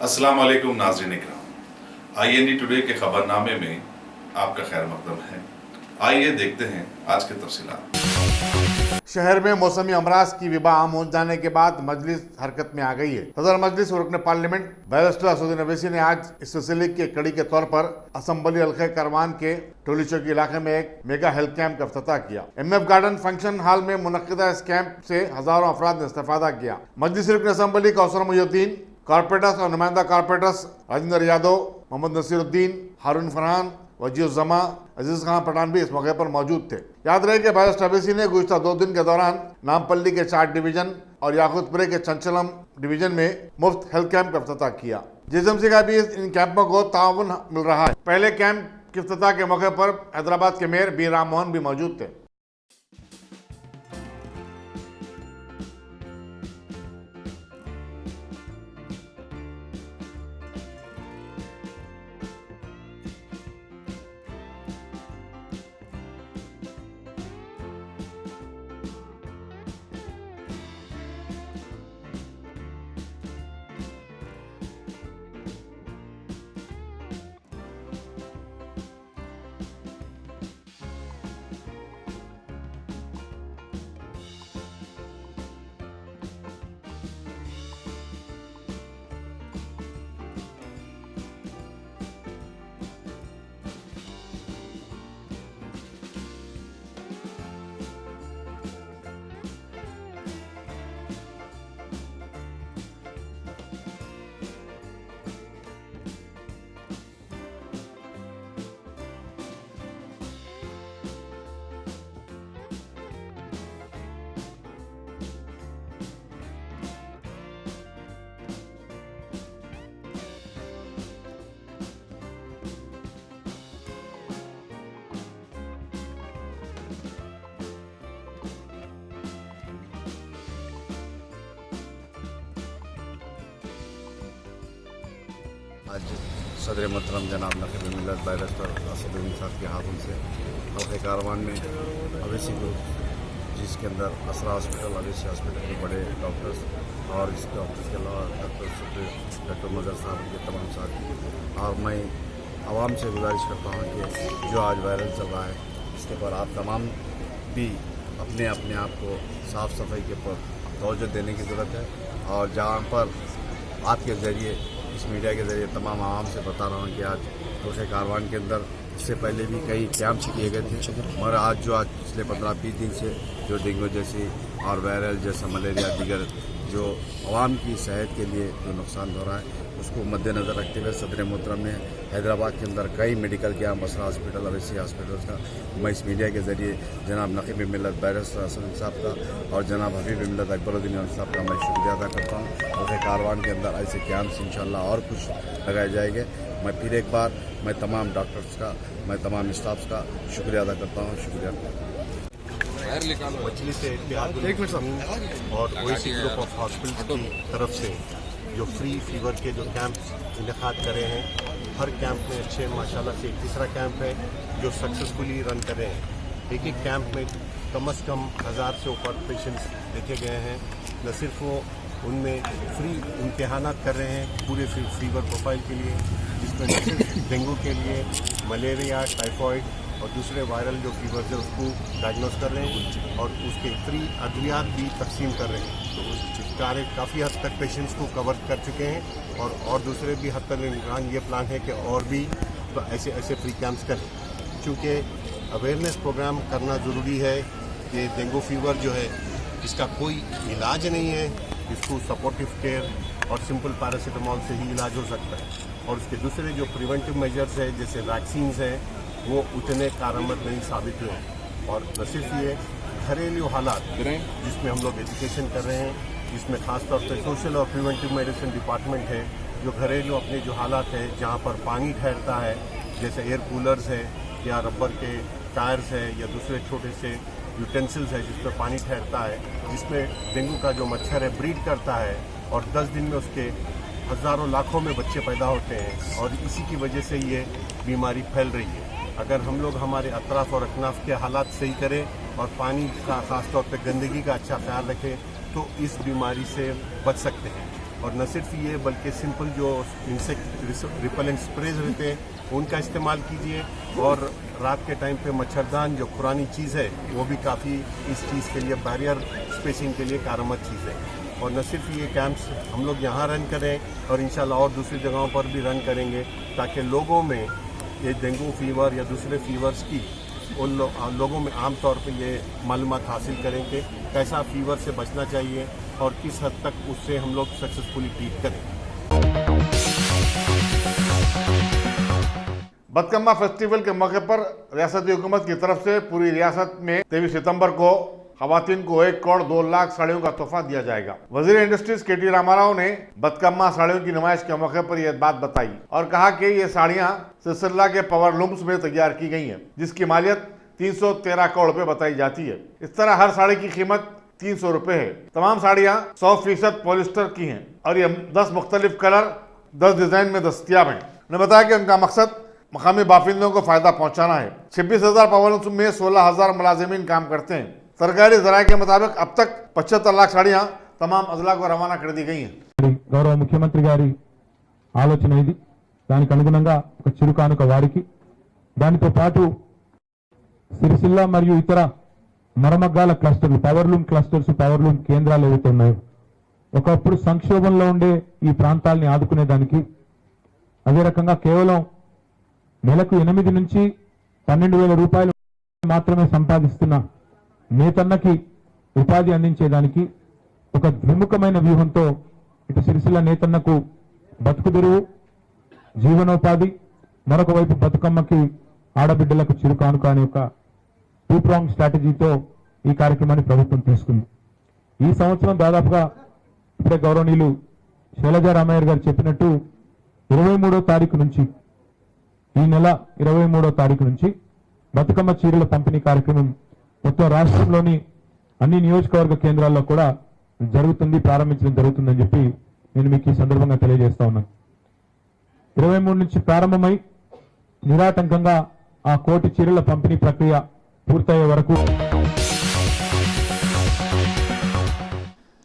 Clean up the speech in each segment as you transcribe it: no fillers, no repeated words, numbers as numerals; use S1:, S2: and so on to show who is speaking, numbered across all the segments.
S1: अस्सलाम वालेकुम नाज़रीन इकराम, IND टुडे के खबरनामे में आपका खैर मकदम है। आइए देखते हैं आज के तफसीलात।
S2: शहर में मौसमी अमराज की विबा आम हो जाने के बाद मजलिस हरकत में आ गई है। सदर मजलिस और रुकन पार्लियामेंट बैरिस्टर असदुद्दीन अवैसी ने आज इस सिलसिले की कड़ी के तौर पर असम्बली हल्के करवान के टोली चौकी इलाके में एक मेगा हेल्थ कैंप का इफ्तिताह किया। MF गार्डन फंक्शन हॉल में मुनक्किदा इस कैंप से हजारों अफराद ने इस्तेफादा किया। मजलिस रुकन असम्बली कौसर मुहिउद्दीन, कॉर्पोरेटर्स और नुमाइंदा कॉर्पोरेटर्स राजेंद्र यादव, मोहम्मद नसीरुद्दीन, हारून फरहान, वजीउज़्ज़मा, अजीज खान पठान भी इस मौके पर मौजूद थे। याद रहे कि बैरिस्टर अवैसी ने गुज़िश्ता 2 दिन के दौरान नामपल्ली के 4 डिवीजन और याकूतपुरे के चंचलम डिवीजन में मुफ्त हेल्थ कैंप का इफ्तिताह किया। JSMC का भी इन कैंपों को ताउन मिल रहा है। पहले कैंप के इफ्तिताह के मौके पर हैदराबाद के मेयर B राम मोहन भी मौजूद थे।
S3: आज सदर मोहतरम जनाब नकीब मिल्लत बैरिस्टर असदुद्दीन साहब के हाथों से हल्के कारवान में अवैसी ग्रुप, जिसके अंदर असरा हॉस्पिटल, अवैसी हॉस्पिटल के बड़े डॉक्टर्स और इस डॉक्टर्स के अलावा डॉक्टर मजर साहब के तमाम साथी, और मैं आवाम से गुजारिश करता हूँ कि जो आज वायरल चल रहा है इसके ऊपर आप तमाम भी अपने आप को साफ़ सफाई के ऊपर तवज्जो देने की ज़रूरत है। और जहाँ पर आपके ज़रिए, इस मीडिया के ज़रिए तमाम आवाम से बता रहा हूँ कि आज तोशे कारवान के अंदर इससे पहले भी कई कैंप्स किए गए थे, मगर आज पिछले 15-20 दिन से जो डेंगू जैसी और वायरल जैसा मलेरिया दीगर जो आवाम की सेहत के लिए जो नुकसान हो रहा है उसको मद्देनज़र रखते हुए सदर मोहतरम ने हैदराबाद के अंदर कई मेडिकल कैंप, असरा हॉस्पिटल, अवैसी हॉस्पिटल का मैं इस मीडिया के ज़रिए जनाब नकीब मिल्लत बैरिस्टर असदुद्दीन साहब का और जनाब हबीब मिल्लत अकबरुद्दीन साहब का मैं शुक्रिया अदा करता हूँ। और कारवान के अंदर ऐसे कैंप्स इंशाल्लाह और कुछ लगाए जाएंगे। मैं फिर एक बार तमाम डॉक्टर्स का, तमाम स्टाफ्स का शुक्रिया अदा करता हूँ। शुक्रिया।
S4: मजलिस और ओएसी ग्रुप ऑफ हॉस्पिटल की तरफ से जो फ्री फीवर के जो कैंप इनेकाद करे हैं, हर कैंप में अच्छे माशाल्लाह से एक तीसरा कैंप है जो सक्सेसफुली रन कर रहे हैं। एक कैंप में कम से कम 1000 से ऊपर पेशेंट्स देखे गए हैं। न सिर्फ वो उनमें फ्री इम्तिहानात कर रहे हैं पूरे फीवर प्रोफाइल के लिए, जिसमें न सिर्फ डेंगू के लिए मलेरिया, टाइफॉइड और दूसरे वायरल जो फीवर है उसको डायग्नोस कर रहे हैं और उसके फ्री अद्वियात भी तकसीम कर रहे हैं। तो काफ़ी हद तक पेशेंट्स को कवर कर चुके हैं और दूसरे भी हद तक ये प्लान है कि और भी तो ऐसे फ्री कैंप्स करें, क्योंकि अवेयरनेस प्रोग्राम करना ज़रूरी है कि डेंगू फीवर जो है इसका कोई इलाज नहीं है, इसको सपोर्टिव केयर और सिंपल पैरासीटामोल से ही इलाज हो सकता है। और उसके दूसरे जो प्रिवेंटिव मेजर्स है जैसे वैक्सीन्स हैं वो उतने कारगर नहीं साबित हुए। और न सिर्फ ये घरेलू हालात जिसमें हम लोग एजुकेशन कर रहे हैं, जिसमें खासतौर से सोशल और प्रिवेंटिव मेडिसिन डिपार्टमेंट है जो घरेलू अपने जो हालात है जहाँ पर पानी ठहरता है, जैसे एयर कूलर्स है या रबर के टायर्स है या दूसरे छोटे से यूटेंसिल्स है जिस पर पानी ठहरता है, जिसमें डेंगू का जो मच्छर है ब्रीड करता है और 10 दिन में उसके हज़ारों लाखों में बच्चे पैदा होते हैं और इसी की वजह से ये बीमारी फैल रही है। अगर हम लोग हमारे अतराफ़ और अकनाफ के हालात सही करें और पानी का ख़ास तौर पर गंदगी का अच्छा ख्याल रखें तो इस बीमारी से बच सकते हैं। और न सिर्फ ये बल्कि सिंपल जो इंसेक्ट रिपेलेंट स्प्रेज रहते हैं उनका इस्तेमाल कीजिए। और रात के टाइम पे मच्छरदान जो पुरानी चीज़ है वो भी काफ़ी इस चीज़ के लिए बैरियर स्पेसिंग के लिए कारगर चीज़ है। और न सिर्फ ये कैंप्स हम लोग यहाँ रन करें और इंशाल्लाह और दूसरी जगहों पर भी रन करेंगे ताकि लोगों में ये डेंगू फीवर या दूसरे फीवर्स की उन लोगों में आम तौर पे ये मालूमात हासिल करें कि कैसा फीवर से बचना चाहिए और किस हद तक उससे हम लोग सक्सेसफुली ट्रीट करें।
S2: बदकम्मा फेस्टिवल के मौके पर रियासती हुकूमत की तरफ से पूरी रियासत में 23 सितंबर को खवातीन को 1 करोड़ 2 लाख साड़ियों का तोहफा दिया जाएगा। वजीर इंडस्ट्रीज KT रामाराव ने बदकम्मा साड़ियों की नुमाइश के मौके पर यह बात बताई और कहा कि ये साड़ियां सिलसिला के पावर लूम्स में तैयार की गई हैं, जिसकी मालियत 313 करोड़ रुपए बताई जाती है। इस तरह हर साड़ी की कीमत 300 रुपए है। तमाम साड़ियां 100% पॉलिस्टर की हैं और ये 10 मुख्तलिफ कलर 10 डिजाइन में दस्तियाब हैं। उन्होंने बताया कि उनका मकसद मकामी बाशिंदों को फायदा पहुंचाना है। 26,000 पावर लूम्स में 16,000 मुलाजिमीन काम करते हैं। सरकारी जराये के मुताबिक अब तक 75 लाख साड़ियां तमाम अजला को रवाना कर दी गई हैं।
S5: గౌరవ ముఖ్యమంత్రి గారి ఆలోచన ఇది। దానికి అనుగుణంగా ఒక చిరుకానుక వారికి, దానితో పాటు సిరిసిల్ల మరియు ఇతర మరమగ్గాల క్లస్టర్లు, పవర్లూమ్ క్లస్టర్స్, పవర్లూమ్ కేంద్రాలు ఏవైతే ఉన్నాయో ఒకప్పుడు సంక్షోభంలో ఉండే ఈ ప్రాంతాలని ఆదుకునేదానికి, అదే రకంగా కేవలం నెలకు 8 నుంచి 12,000 రూపాయలు మాత్రమే సంపాదిస్తున్న నేతన్నకి ఉపాధి అందించేదానికి ఒక ద్విముఖమైన వ్యూహంతో ఇటు సిరిసిల్ల నేతన్నకు బతుకుదెరువు, జీవనోపాధి, మరొక వైపు బతుకమ్మకి ఆడబిడ్డలకు చిరుకానుక అనే ఒక 2-pronged స్ట్రాటజీతో ఈ కార్యక్రమాన్ని ప్రభుత్వం తీసుకుంది। ఈ సంవత్సరం దాదాపుగా ఇప్పుడే గౌరవనీయులు శైలజా రామయ్య గారు చెప్పినట్టు 23వ తారీఖు నుంచి, ఈ నెల 23వ తారీఖు నుంచి బతుకమ్మ చీరల పంపిణీ కార్యక్రమం మొత్తం రాష్ట్రంలోని అన్ని నియోజకవర్గ కేంద్రాల్లో కూడా జరుగుతుంది, ప్రారంభించడం జరుగుతుందని చెప్పి నేను మీకు ఈ సందర్భంగా తెలియజేస్తా ఉన్నాను। 23 నుంచి ప్రారంభమై నిరాటంకంగా ఆ 1 కోటి చీరల పంపిణీ ప్రక్రియ పూర్తయ్యే వరకు।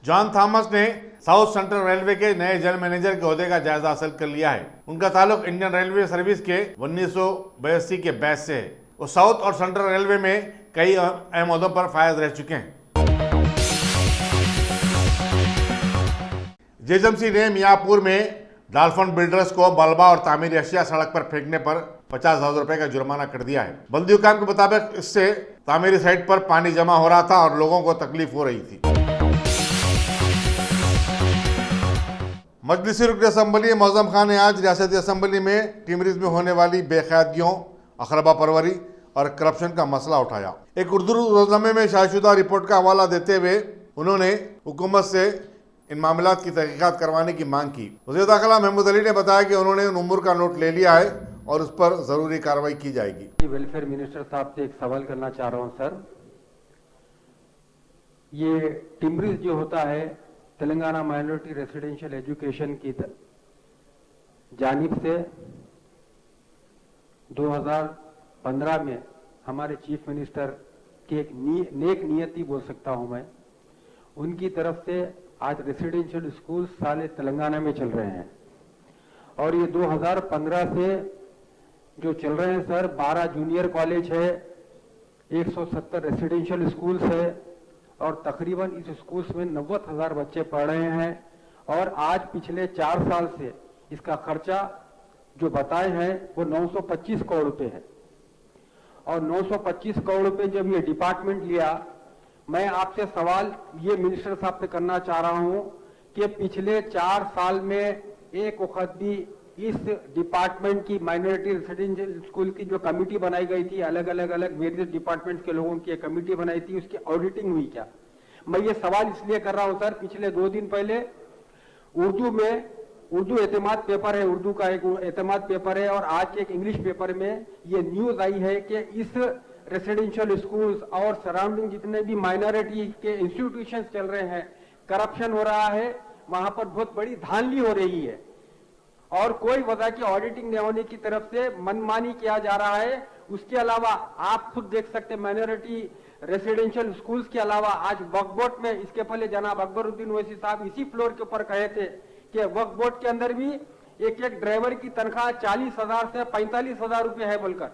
S2: जॉन थॉमस ने साउथ सेंट्रल रेलवे के नए जनरल मैनेजर के ओहदे का जायजा हासिल कर लिया है। उनका ताल्लुक इंडियन रेलवे सर्विस के 1982 के बैच से है। वो साउथ और सेंट्रल रेलवे में कई अहम ओहदों पर फायज रह चुके हैं। जेएमसी ने मियापुर में डाल्फन बिल्डर्स को बल्बा और तामीरी अशिया सड़क पर फेंकने पर 50,000 रुपए का जुर्माना कर दिया है। बल्दी हुकाम के मुताबिक इससे तामीरी साइट पर पानी जमा हो रहा था और लोगों को तकलीफ हो रही थी। मजलिसी रुकन असम्बली मौजम खान ने आज रियासती असम्बली में टिमरीज में होने वाली बेकायदगियों, अखरबा परवरी और करप्शन का मसला उठाया। एक उर्दू रोजनामे में शायदशुदा रिपोर्ट का हवाला देते हुए उन्होंने हुकूमत से इन मामलों की तहकीकात करवाने की मांग की। वज़ीर दाखिला महमूद अली ने बताया कि उन्होंने उम्र का नोट ले लिया है और उस पर जरूरी कार्रवाई की जाएगी।
S6: वेलफेयर मिनिस्टर साहब से एक सवाल करना चाह रहा हूं सर। ये टिमरीज जो होता है तेलंगाना माइनॉरिटी रेसिडेंशियल एजुकेशन की जानिब से 2015 में हमारे चीफ मिनिस्टर की एक नेक नियति बोल सकता हूं मैं, उनकी तरफ से आज रेसिडेंशियल स्कूल साले तेलंगाना में चल रहे हैं। और ये 2015 से जो चल रहे हैं सर, 12 जूनियर कॉलेज है, 170 रेसिडेंशियल स्कूल्स है और तकरीबन इस स्कूल्स में 90,000 बच्चे पढ़ रहे हैं। और आज पिछले 4 साल से इसका खर्चा जो बताए हैं वो 925 करोड़ रुपए है। और 925 करोड़ रुपए जब ये डिपार्टमेंट लिया, मैं आपसे सवाल ये मिनिस्टर साहब से करना चाह रहा हूं कि पिछले 4 साल में एक वक्त भी इस डिपार्टमेंट की माइनॉरिटी रेसिडेंशियल स्कूल की जो कमेटी बनाई गई थी, अलग अलग वेरियस डिपार्टमेंट के लोगों की एक कमेटी बनाई थी, उसकी ऑडिटिंग हुई क्या? मैं ये सवाल इसलिए कर रहा हूं सर, पिछले 2 दिन पहले उर्दू एतमाद पेपर है, उर्दू का एक एतमाद पेपर है और आज के एक इंग्लिश पेपर में ये न्यूज आई है कि इस रेसिडेंशियल स्कूल्स और सराउंडिंग जितने भी माइनॉरिटी के इंस्टीट्यूशंस चल रहे हैं, करप्शन हो रहा है, वहां पर बहुत बड़ी धांधली हो रही है और कोई वजह की ऑडिटिंग न होने की तरफ से मनमानी किया जा रहा है। उसके अलावा आप खुद देख सकते हैं माइनॉरिटी रेसिडेंशियल स्कूल्स के अलावा आज वक्फ बोर्ड में, इसके पहले जनाब अकबरुद्दीन ओवैसी साहब इसी फ्लोर के ऊपर कहे थे कि वक्फ बोर्ड के अंदर भी एक एक ड्राइवर की तनख्वाह 40,000 से 45,000 रुपये है बोलकर,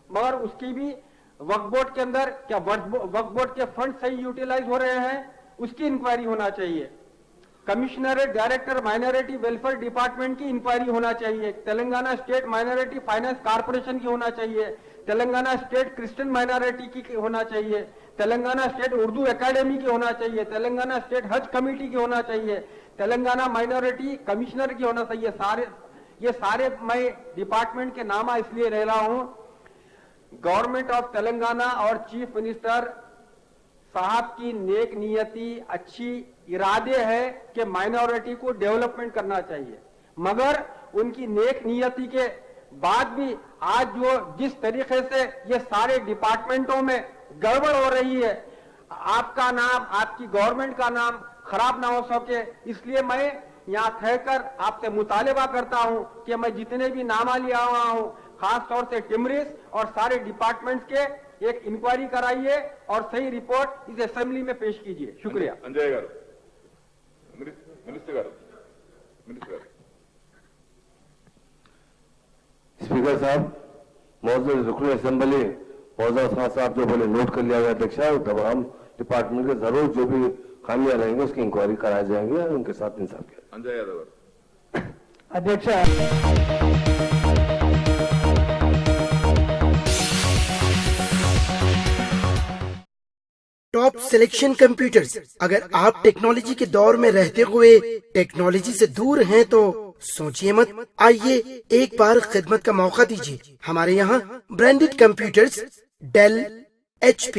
S6: मगर उसकी भी वक्फ बोर्ड के अंदर क्या वक्फ बोर्ड के फंड सही यूटिलाइज हो रहे हैं, उसकी इंक्वायरी होना चाहिए। Commissionerate director minority welfare department की इंक्वायरी होना चाहिए। Telangana state minority finance corporation की होना चाहिए। तेलंगाना स्टेट क्रिश्चियन माइनॉरिटी की होना चाहिए। तेलंगाना स्टेट उर्दू एकेडमी की होना चाहिए। तेलंगाना स्टेट हज कमेटी की होना चाहिए। तेलंगाना माइनॉरिटी कमिश्नर की होना चाहिए। ये सारे मैं डिपार्टमेंट के नामा इसलिए ले रहा हूं। गवर्नमेंट ऑफ तेलंगाना और चीफ मिनिस्टर साहब की नेक नियति, अच्छी इरादे है कि माइनॉरिटी को डेवलपमेंट करना चाहिए, मगर उनकी नेक नियति के बाद भी आज जो जिस तरीके से ये सारे डिपार्टमेंटों में गड़बड़ हो रही है, आपका नाम, आपकी गवर्नमेंट का नाम खराब ना हो सके, इसलिए मैं यहाँ ठहरकर आपसे मुतालिबा करता हूँ कि मैं जितने भी नामा लिया हुआ हूँ, खास तौर से टिमरिस और सारे डिपार्टमेंट्स के एक इंक्वायरी कराइए और सही रिपोर्ट इस असेंबली में पेश कीजिए। शुक्रिया।
S7: अंजय गारू, मिनिस्टर गारू, मिनिस्टर गारू।
S8: स्पीकर साहब, मौजूद रुकन असेंबली मौजूद खान साहब जो बोले नोट कर लिया गया अध्यक्षा, तमाम डिपार्टमेंट के जरूर जो भी खामियां रहेंगे उसकी इंक्वायरी कराई जाएंगी और उनके साथ इंसाफ किया।
S7: अंजय यादव
S6: अध्यक्ष,
S9: टॉप सिलेक्शन कंप्यूटर्स। अगर आप टेक्नोलॉजी के दौर में रहते हुए टेक्नोलॉजी से दूर हैं तो सोचिए मत, आइए एक बार खिदमत का मौका दीजिए। हमारे यहाँ branded computers Dell, HP,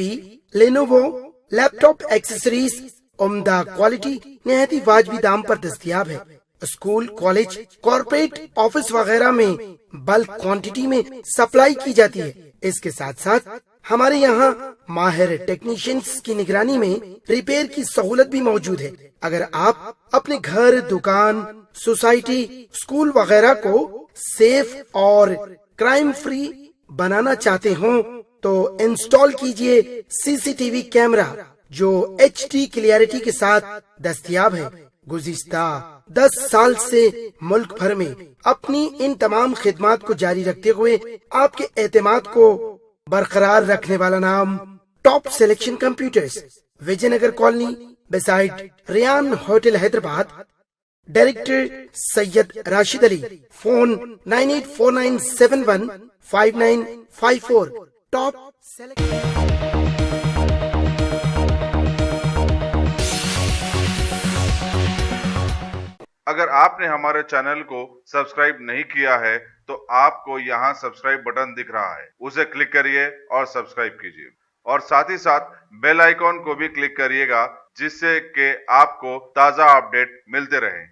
S9: Lenovo, laptop accessories उम्दा क्वालिटी निहायती वाजबी दाम पर दस्तयाब है। स्कूल, कॉलेज, कॉर्पोरेट, ऑफिस वगैरह में बल्क क्वांटिटी में सप्लाई की जाती है। इसके साथ साथ हमारे यहाँ माहिर टेक्नीशियंस की निगरानी में रिपेयर की सहूलत भी मौजूद है। अगर आप अपने घर, दुकान, सोसाइटी, स्कूल वगैरह को सेफ और क्राइम फ्री बनाना चाहते हो तो इंस्टॉल कीजिए CCTV कैमरा जो HD क्लियरिटी के साथ दस्तयाब है। गुज़िश्ता 10 साल से मुल्क भर में अपनी इन तमाम खिदमात को जारी रखते हुए आपके एतमाद को बरकरार रखने वाला नाम top selection computers, Vijayanagar colony beside Riyan hotel Hyderabad. Director Syed Rashid Ali. Phone 9849715954। Top
S1: अगर आपने हमारे चैनल को सब्सक्राइब नहीं किया है तो आपको यहाँ सब्सक्राइब बटन दिख रहा है, उसे क्लिक करिए और सब्सक्राइब कीजिए और साथ ही साथ बेल आइकॉन को भी क्लिक करिएगा जिससे कि आपको ताज़ा अपडेट मिलते रहें।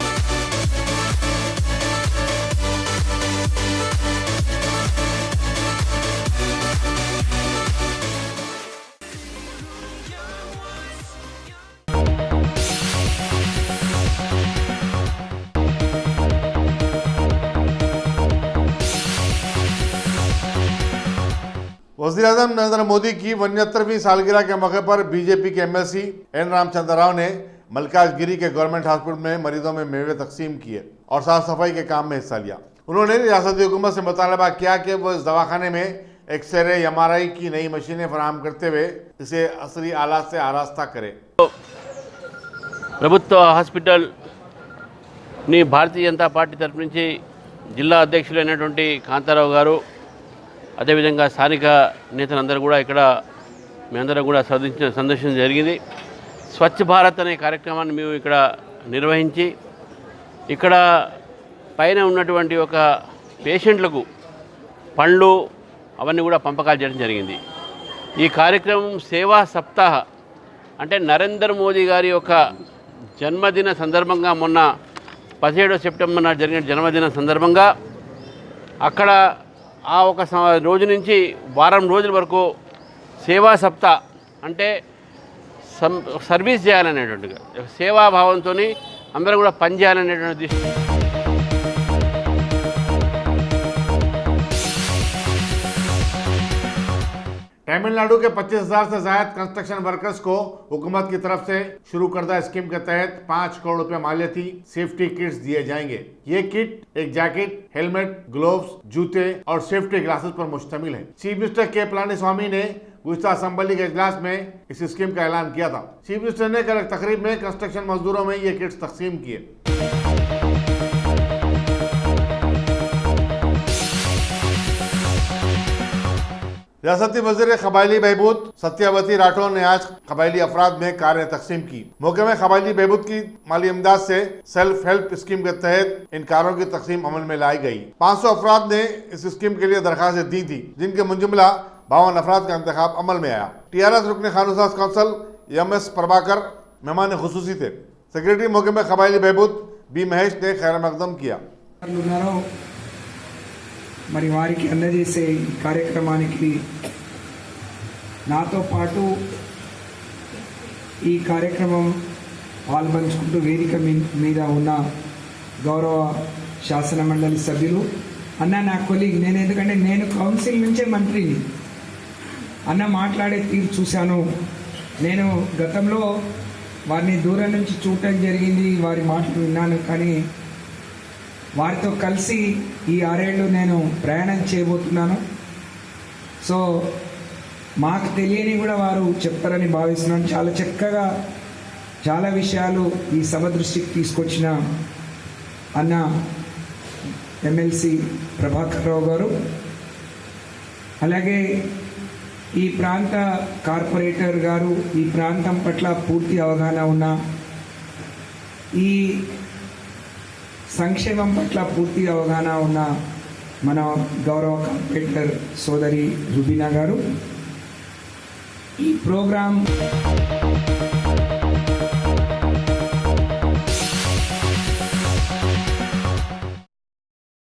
S2: वज़ीर-ए-आज़म नरेंद्र मोदी की 79वीं सालगिरह के मौके पर बीजेपी के MLC N रामचंद्र राव ने मलकाजगिरी के गवर्नमेंट हॉस्पिटल में मरीजों में मेवे तकसीम किए और साफ सफाई के काम में हिस्सा लिया। उन्होंने रियासती हुकूमत से मुतालबा किया कि वो इस दवाखाने में एक्सरे MRI की नई मशीनें फराहम करते हुए इसे असली आलात से आरास्ता करे।
S10: ప్రభుత్వ హాస్పిటల్ని భారతీయ జనతా పార్టీ తరఫు నుంచి జిల్లా అధ్యక్షులైనటువంటి కాంతారావు గారు, అదేవిధంగా స్థానిక నేతలందరూ కూడా ఇక్కడ మేమందరం కూడా సందర్శించడం జరిగింది. స్వచ్ఛ భారత్ అనే కార్యక్రమాన్ని మేము ఇక్కడ నిర్వహించి ఇక్కడ పైన ఉన్నటువంటి ఒక పేషెంట్లకు పండ్లు అవన్నీ కూడా పంపకాలు చేయడం జరిగింది. ఈ కార్యక్రమం సేవా సప్తాహ అంటే నరేంద్ర మోదీ గారి యొక్క జన్మదిన సందర్భంగా మొన్న 17 సెప్టెంబర్ నాడు జరిగిన జన్మదిన సందర్భంగా అక్కడ ఆ ఒక రోజు నుంచి వారం రోజుల వరకు సేవా సప్తా అంటే సర్వీస్ చేయాలనేటువంటిగా సేవాభావంతో అందరూ కూడా పనిచేయాలనేటువంటి దృష్టి.
S2: तमिलनाडु के 25,000 से ज्यादा कंस्ट्रक्शन वर्कर्स को हुकूमत की तरफ से शुरू करदा स्कीम के तहत 5 करोड़ रुपए मालियती सेफ्टी किट्स दिए जाएंगे। ये किट एक जैकेट, हेलमेट, ग्लोव्स, जूते और सेफ्टी ग्लासेस पर मुश्तमिल है। चीफ मिनिस्टर के पलानीस्वामी ने गुजरात असेंबली के इजलास में इस स्कीम का ऐलान किया था। चीफ मिनिस्टर ने कल एक तकरीब में कंस्ट्रक्शन मजदूरों में ये किट्स तकसीम किए। रियासती वज़ीर कबायली बहबूद सत्यावती राठौर ने आज कबायली अफराद में कारें तकसीम की। मौके में कबायली बहबूद की माली इमदाद से सेल्फ हेल्प स्कीम के तहत इन कारों की तकसीम अमल में लाई गई। 500 अफराद ने इस स्कीम के लिए दरखास्तें दी थी, जिनके मुंजमला 52 अफराद का इंतखाब अमल में आया। TRS रुकन खानूसाज कौंसल MS प्रभाकर मेहमान खुसूसी थे। सेक्रेटरी मौके में कबायली बहबूद B महेश ने खैर मकदम किया।
S11: మరి వారికి అందజేసే ఈ కార్యక్రమానికి నాతో పాటు ఈ కార్యక్రమం పాల్పంచుకుంటూ వేదిక మీద ఉన్న గౌరవ శాసన మండలి సభ్యులు అన్న, నా కొలీగ్, నేను ఎందుకంటే నేను కౌన్సిల్ నుంచే మంత్రిని, అన్న మాట్లాడే తీరు చూశాను. నేను గతంలో వారిని దూరం నుంచి చూడటం జరిగింది, వారి మాటలు విన్నాను, కానీ వారితో కలిసి ఈ 6 ఏళ్ళు నేను ప్రయాణం చేయబోతున్నాను. సో మాకు తెలియని కూడా వారు చెప్తారని భావిస్తున్నాను. చాలా చక్కగా చాలా విషయాలు ఈ సభ దృష్టికి తీసుకొచ్చిన అన్న MLC ప్రభాకర్ రావు గారు, అలాగే ఈ ప్రాంత కార్పొరేటర్ గారు, ఈ ప్రాంతం పట్ల పూర్తి అవగాహన ఉన్న, ఈ సంక్షేమం పట్ల పూర్తి అవగాహన ఉన్న మన గౌరవ కార్పొరేటర్ సోదరి రుబీనా గారు, ఈ ప్రోగ్రాం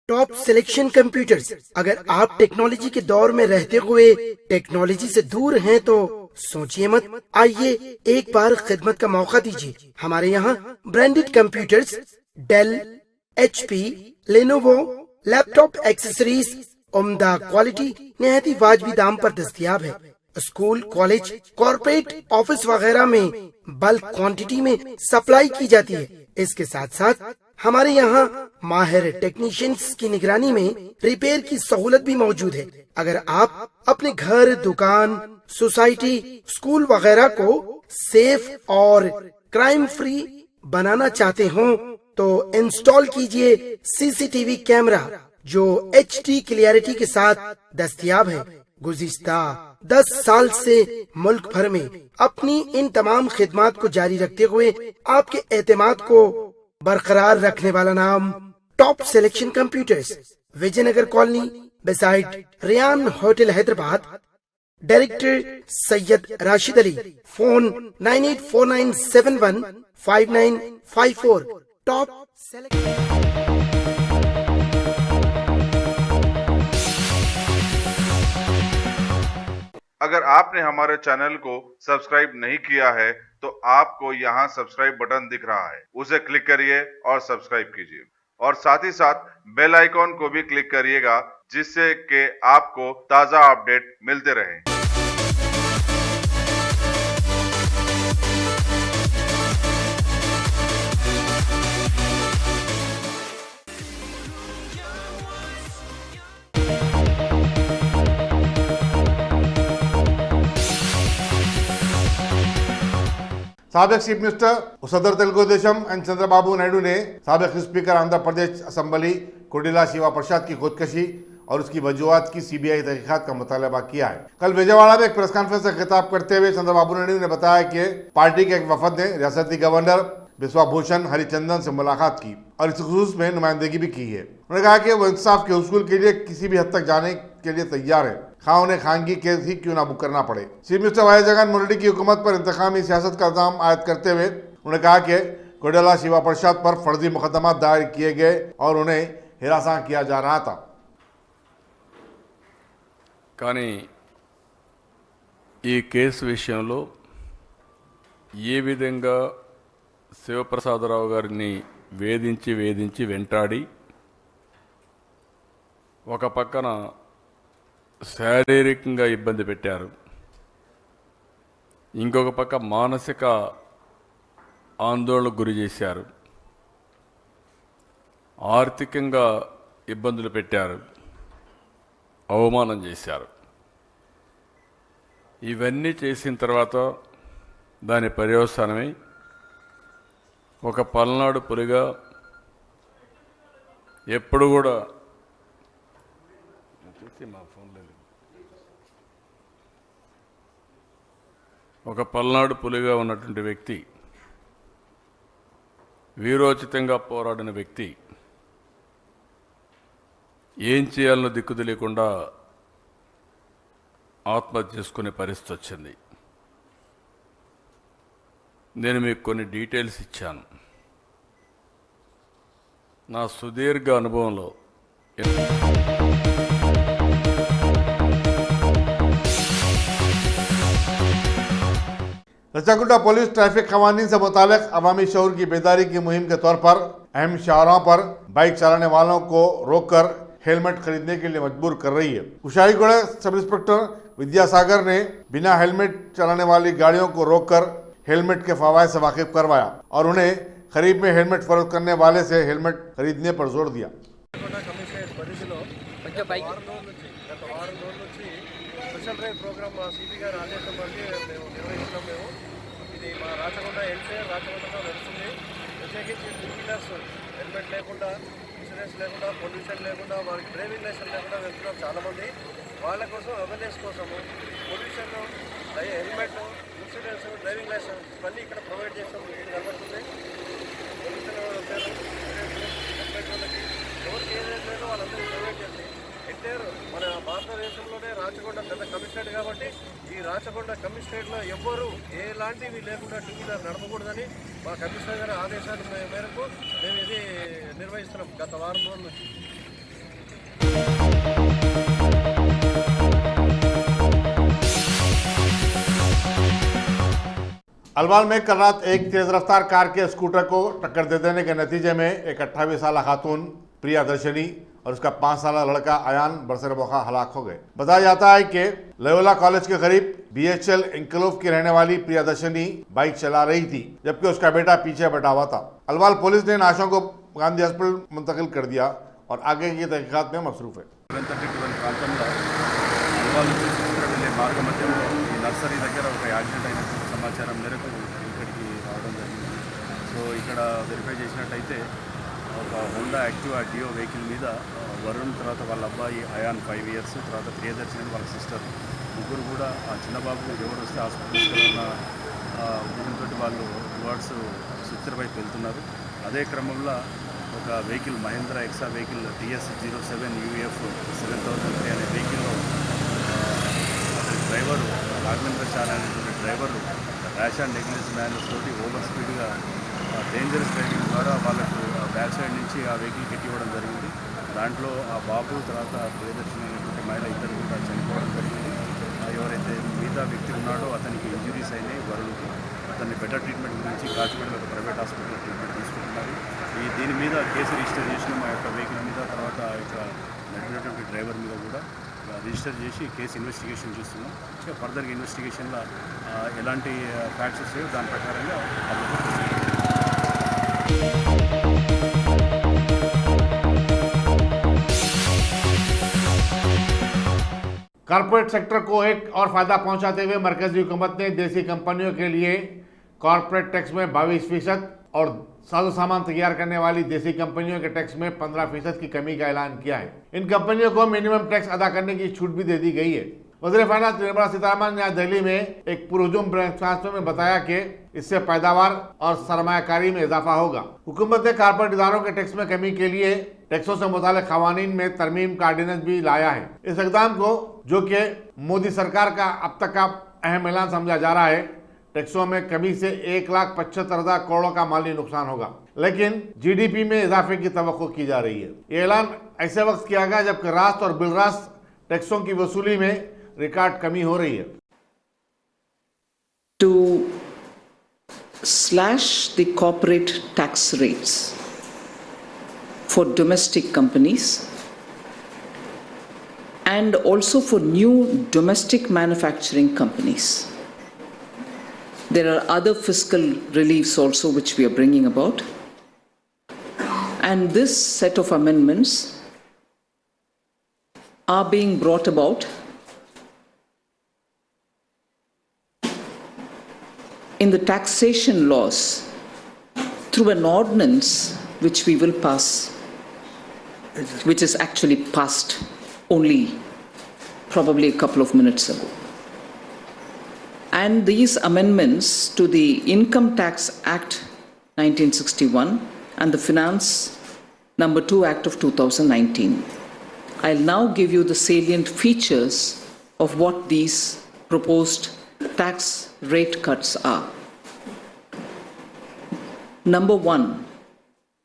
S9: टॉप सिलेक्शन कंप्यूटर्स। अगर आप टेक्नोलॉजी के दौर में रहते हुए टेक्नोलॉजी से दूर हैं तो सोचिए मत, आइए एक बार खिदमत का मौका दीजिए। हमारे यहाँ branded computers Dell, HP, Lenovo, laptop accessories उम्दा क्वालिटी निहायती वाजबी दाम पर दस्तयाब है। स्कूल, कॉलेज, कॉर्पोरेट ऑफिस वगैरह में बल्क क्वांटिटी में सप्लाई की जाती है। इसके साथ साथ हमारे यहाँ माहिर टेक्नीशियंस की निगरानी में रिपेयर की सहूलत भी मौजूद है। अगर आप अपने घर, दुकान, सोसाइटी, स्कूल वगैरह को सेफ और क्राइम फ्री बनाना चाहते हो तो इंस्टॉल कीजिए CCTV कैमरा जो HD क्लियरिटी के साथ दस्तयाब है। गुज़िश्ता 10 साल से मुल्क भर में अपनी इन तमाम खिदमात को जारी रखते हुए आपके एतमाद को बरकरार रखने वाला नाम top selection computers, Vijayanagar colony beside Riyan hotel Hyderabad. Director Syed Rashid Ali. Phone 9849715954। Top
S1: अगर आपने हमारे चैनल को सब्सक्राइब नहीं किया है तो आपको यहाँ सब्सक्राइब बटन दिख रहा है, उसे क्लिक करिए और सब्सक्राइब कीजिए और साथ ही साथ बेल आइकॉन को भी क्लिक करिएगा, जिससे कि आपको ताज़ा अपडेट मिलते रहें।
S2: साबिक चीफ मिनिस्टर सदर तेलुगुदेशम एन चंद्रबाबू नायडू ने साबिक स्पीकर आंध्र प्रदेश असेंबली कोडिला शिवा प्रसाद की खुदकशी और उसकी वजूहत की CBI तहकीकात का मुतालबा किया है। कल विजयवाड़ा में एक प्रेस कॉन्फ्रेंस से खिताब करते हुए चंद्रबाबू नायडू ने बताया कि पार्टी के एक वफद ने रियासती गवर्नर बिस्वा भूषण हरिचंदन से मुलाकात की और इस खुसूस में नुमाइंदगी भी की है। उन्होंने कहा कि वो इंसाफ के उसूल के लिए किसी भी हद तक जाने के लिए तैयार है, खा उन्हें खानगी केस ही क्यों ना बुक करना पड़े। चीफ मिनिस्टर वाई जगन मुरली की हुकूमत पर इंतकामी सियासत का इल्जाम आयद करते हुए उन्होंने कहा कि कोडेला शिवा प्रसाद पर फर्जी मुकदमा दायर किए गए और उन्हें हिरासा किया जा रहा था।
S12: కానీ ఈ కేసు విషయంలో ఏ విధంగా శివప్రసాదరావు గారిని వేధించి వెంటాడి ఒక పక్కన శారీరకంగా ఇబ్బంది పెట్టారు, ఇంకొక పక్క మానసిక ఆందోళనకు గురి చేశారు, ఆర్థికంగా ఇబ్బందులు పెట్టారు, అవమానం చేశారు. ఇవన్నీ చేసిన తర్వాత దాని పర్యవసానమై ఒక పల్నాడు పులిగా ఎప్పుడు కూడా ఒక పల్నాడు పులిగా ఉన్నటువంటి వ్యక్తి, వీరోచితంగా పోరాడిన వ్యక్తి ఏం చేయాలనో దిక్కు తెలియకుండా ఆత్మహత్య చేసుకునే పరిస్థితి వచ్చింది. నేను మీకు కొన్ని డీటెయిల్స్ ఇచ్చాను. నా సుదీర్ఘ అనుభవంలో
S2: रचाकुंडा पुलिस ट्रैफिक कवानीन से मुतालिक अवामी शऊर की बेदारी की मुहिम के तौर पर अहम शाहराहों पर बाइक चलाने वालों को रोककर हेलमेट खरीदने के लिए मजबूर कर रही है। कुशाईगुड़ा सब इंस्पेक्टर विद्यासागर ने बिना हेलमेट चलाने वाली गाड़ियों को रोककर हेलमेट के फवायद से वाकिफ करवाया और उन्हें खरीद में हेलमेट फरोख्त करने वाले से हेलमेट खरीदने पर जोर दिया।
S4: స్పెషల్ డ్రైవ్ ప్రోగ్రామ్ మా సిపి గారు ఆదేశం బట్టి మేము నిర్వహిస్తున్నాం. ఇది మా రాచకొండ ఎన్టీఆర్ రాచకొండలో నడుస్తుంది. ప్రత్యేకించి టూ వీలర్స్ హెల్మెట్ లేకుండా, ఇన్సూరెన్స్ లేకుండా, పొల్యూషన్ లేకుండా, వాళ్ళకి డ్రైవింగ్ లైసెన్స్ లేకుండా వెళ్తున్నాం చాలామంది. వాళ్ళ కోసం అవేర్నెస్ కోసము pollution, helmet, insurance, driving licence ఇవన్నీ ఇక్కడ ప్రొవైడ్ చేస్తాం. ఇది కనబడుతుంది. పొల్యూషన్ హెల్మెట్ వాళ్ళకి ఎవరికి ఏదైతే లేదో వాళ్ళందరికీ ప్రొవైడ్ చేసి ఎన్టీఆర్ మన భారతదేశంలోనే రాచకొండ పెద్ద కమిషనరేట్ కాబట్టి ఈ రాచకొండ కమిషనరేట్లో ఎవ్వరూ ఎలాంటివి లేకుండా టూ వీలర్ నడపకూడదని మా కమిషనర్ గారి ఆదేశాల మేరకు మేము ఇది నిర్వహిస్తున్నాం గత వారం రోజుల నుంచి.
S2: अलवाल में कल रात एक तेज रफ्तार कार के स्कूटर को टक्कर दे देने के नतीजे में एक 28 साल खातून प्रियादर्शनी और उसका 5 साल लड़का अयान बरसर मौका हलाक हो गए। बताया जाता है कि लोयोला कॉलेज के करीब BHL एनक्लेव की रहने वाली प्रियादर्शनी बाइक चला रही थी, जबकि उसका बेटा पीछे बैठा हुआ था। अलवाल पुलिस ने नाशों को गांधी हॉस्पिटल मुंतकिल कर दिया और आगे की तहकीकात में मसरूफ है।
S3: మార్గ మధ్యలో ఈ నర్సరీ దగ్గర ఒక యాక్సిడెంట్ అయినటువంటి సమాచారం మేరకు ఇక్కడికి రావడం జరిగింది. సో ఇక్కడ వెరిఫై చేసినట్టయితే ఒక హోండా యాక్టివా డియో వెహికల్ మీద వరుణ్, తర్వాత వాళ్ళ అబ్బాయి అయాన్ 5 years, తర్వాత ప్రియదర్శిని వాళ్ళ సిస్టర్ ముగ్గురు కూడా ఆ చిన్నబాబు ఎవరు వస్తే హాస్పిటల్స్లో ఉన్న ఉద్దేశంతో వాళ్ళు టువర్డ్స్ సుచిత్ర వైపు వెళ్తున్నారు. అదే క్రమంలో ఒక వెహికల్ మహేంద్ర ఎక్సా వెహికల్ TS 07 UF 7003 అనే వెహికల్లో డ్రైవరు రాఘవేంద్ర చార్ అనేటువంటి driver rash and negligence manners తోటి ఓవర్ స్పీడ్గా డేంజరస్ డ్రైవింగ్ ద్వారా వాళ్ళకు బ్యాక్ సైడ్ నుంచి ఆ వెహికల్ కెట్టి ఇవ్వడం జరిగింది. దాంట్లో ఆ బాబు తర్వాత ప్రియదర్శిని అనేటువంటి మహిళ ఇద్దరు కూడా చనిపోవడం జరిగింది. ఎవరైతే మిగతా వ్యక్తి ఉన్నాడో అతనికి ఇంజురీస్ అయినాయి. వరుణ్కి అతన్ని బెటర్ ట్రీట్మెంట్ గురించి కాచిగూడలో ఒక ప్రైవేట్ హాస్పిటల్లో ట్రీట్మెంట్ తీసుకుంటున్నారు. దీని మీద కేసు రిజిస్టర్ చేసిన మా యొక్క వెహికల్ మీద, తర్వాత ఆ యొక్క నడిపినటువంటి డ్రైవర్ మీద కూడా రిజిస్టర్ చేసి కేసు ఇన్వెస్టిగేషన్ చేస్తున్నాం. ఫర్దర్గా ఇన్వెస్టిగేషన్లో ఎలాంటి ఫ్యాక్ట్స్ వస్తాయో దాని ప్రకారంగా
S2: कॉर्पोरेट सेक्टर को एक और फायदा पहुंचाते हुए मरकजी हुकूमत ने देसी कंपनियों के लिए कॉर्पोरेट टैक्स में 22% और साजो सामान तैयार करने वाली देसी कंपनियों के टैक्स में 15% की कमी का ऐलान किया है। इन कंपनियों को मिनिमम टैक्स अदा करने की छूट भी दे दी गई है। वज़ीर फाइनेंस निर्मला सीतारमण ने आज दिल्ली में एक पुरहुजूम प्रेस कॉन्फ्रेंस में बताया कि इससे पैदावार और सरमायाकारी में इजाफा होगा। हुकूमत ने कॉर्पोरेट इदारों के टैक्स में कमी के लिए टैक्सों से मुताल्लिक़ क़वानीन में तरमीम का ऑर्डिनेंस भी लाया है। इस इक़दाम को, जो कि मोदी सरकार का अब तक का अहम ऐलान समझा जा रहा है, टैक्सों में कमी से 1,75,000 करोड़ का माली नुकसान होगा, लेकिन GDP में इजाफे की तवक्को की जा रही है। ये ऐलान ऐसे वक्त किया गया जबकि रास्त और बिलरास्त टैक्सों की वसूली में रिकॉर्ड कमी हो रही है।
S13: To slash the corporate tax rates for domestic companies and also for new domestic manufacturing companies. There are other fiscal reliefs also which we are bringing about. And this set of amendments are being brought about in the taxation laws through an ordinance which we will pass, which is actually passed only probably a couple of minutes ago. And these amendments to the Income Tax Act 1961 and the Finance No. 2 Act of 2019. I'll now give you the salient features of what these proposed tax rate cuts are. Number one,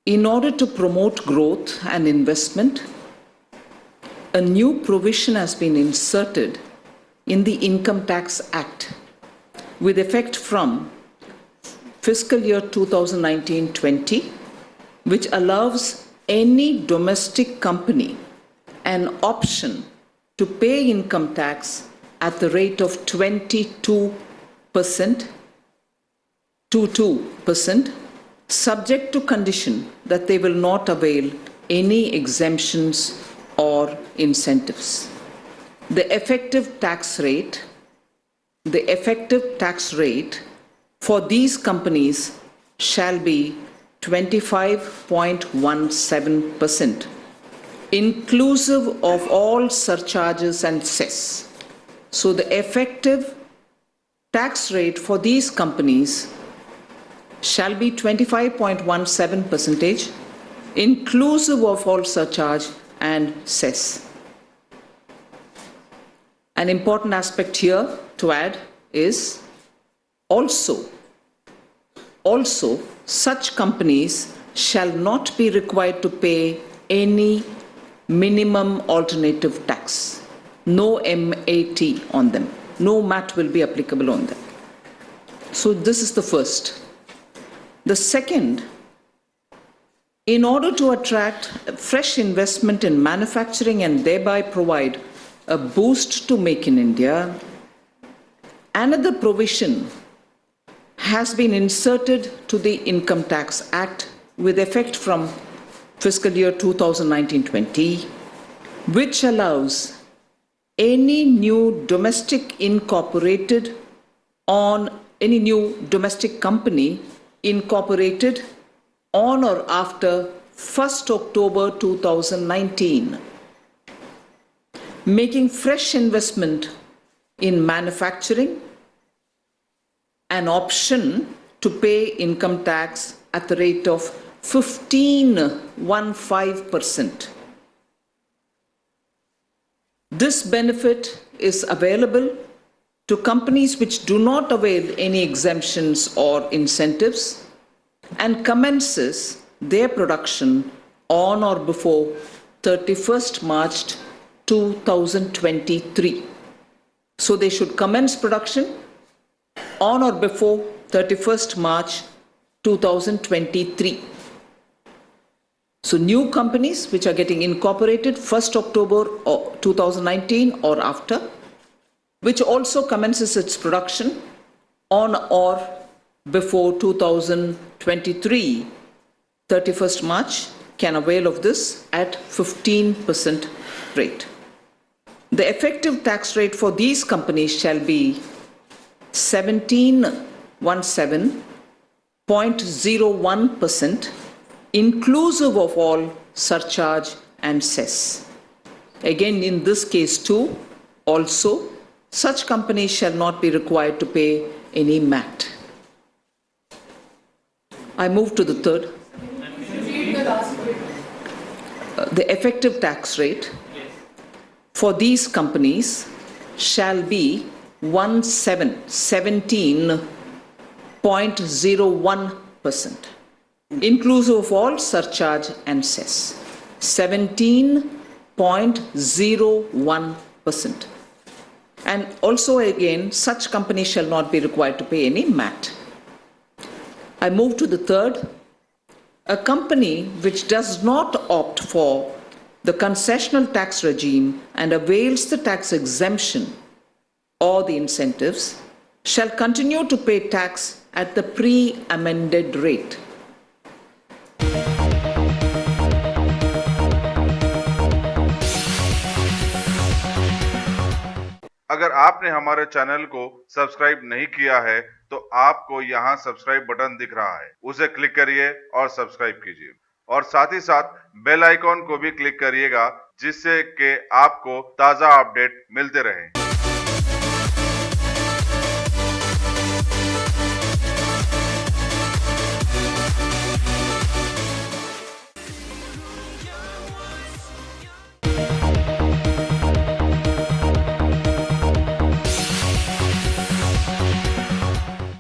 S13: in order to promote growth and investment, a new provision has been inserted in the Income Tax Act with effect from fiscal year 2019-20, which allows any domestic company an option to pay income tax at the rate of 22%, subject to condition that they will not avail any exemptions or incentives. The effective tax rate for these companies shall be 25.17%, inclusive of all surcharges and cess. So the effective tax rate for these companies shall be 25.17%, inclusive of all surcharge and cess. An important aspect here to add is also such companies shall not be required to pay any minimum alternative tax. No MAT on them. No MAT will be applicable on them. So this is the first. The second, in order to attract fresh investment in manufacturing and thereby provide a boost to Make in India, another provision has been inserted to the Income Tax Act with effect from fiscal year 2019-20, which allows any new domestic company incorporated on or after 1st October 2019, making fresh investment in manufacturing an option to pay income tax at the rate of 15%. This benefit is available to companies which do not avail any exemptions or incentives and commences their production on or before 31st March 2023. So they should commence production on or before 31st March 2023. So new companies which are getting incorporated 1st October 2019 or after, which also commences its production on or before 2023, 31st March, can avail of this at 15% rate. The effective tax rate for these companies shall be 17.01%, inclusive of all surcharge and cess. Again, in this case too, also, such companies shall not be required to pay any MAT. I move to the third. The effective tax rate for these companies shall be 17.01%, inclusive of all surcharge and cess. 17.01%. And also again, such companies shall not be required to pay any MAT. I move to the third. A company which does not opt for the concessional tax regime and avails the tax exemption or the incentives shall continue to pay tax at the pre-amended rate.
S1: अगर आपने हमारे channel को subscribe नहीं किया है तो आपको यहाँ सब्सक्राइब बटन दिख रहा है, उसे क्लिक करिए और सब्सक्राइब कीजिए और साथ ही साथ बेल आइकॉन को भी क्लिक करिएगा जिससे कि आपको ताज़ा अपडेट मिलते रहें।